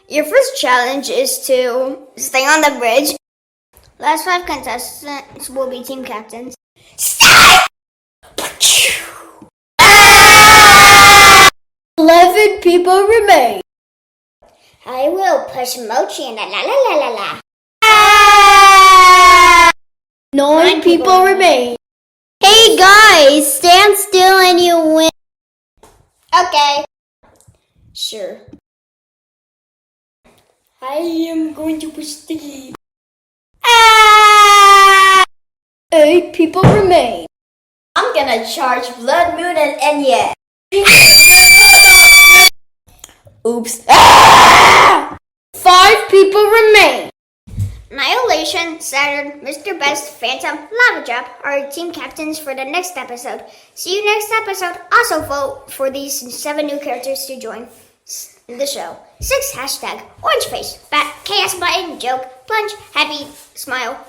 Your first challenge is to stay on the bridge. Last 5 contestants will be team captains. Start! 11 people remain. I will push Mochi and la la la la la. 9 people remain. Hey guys, stand still and you win. Okay. Sure. I am going to push the key. 8 people remain. I'm gonna charge Blood Moon and Enya. Oops. 5 people remain. Annihilation, Saturn, Mr. Best, Phantom, Lava Drop are team captains for the next episode. See you next episode. Also vote for these 7 new characters to join the show. 6 #, Orange Face, Bat, Chaos Button, Joke, Plunge, Happy, Smile.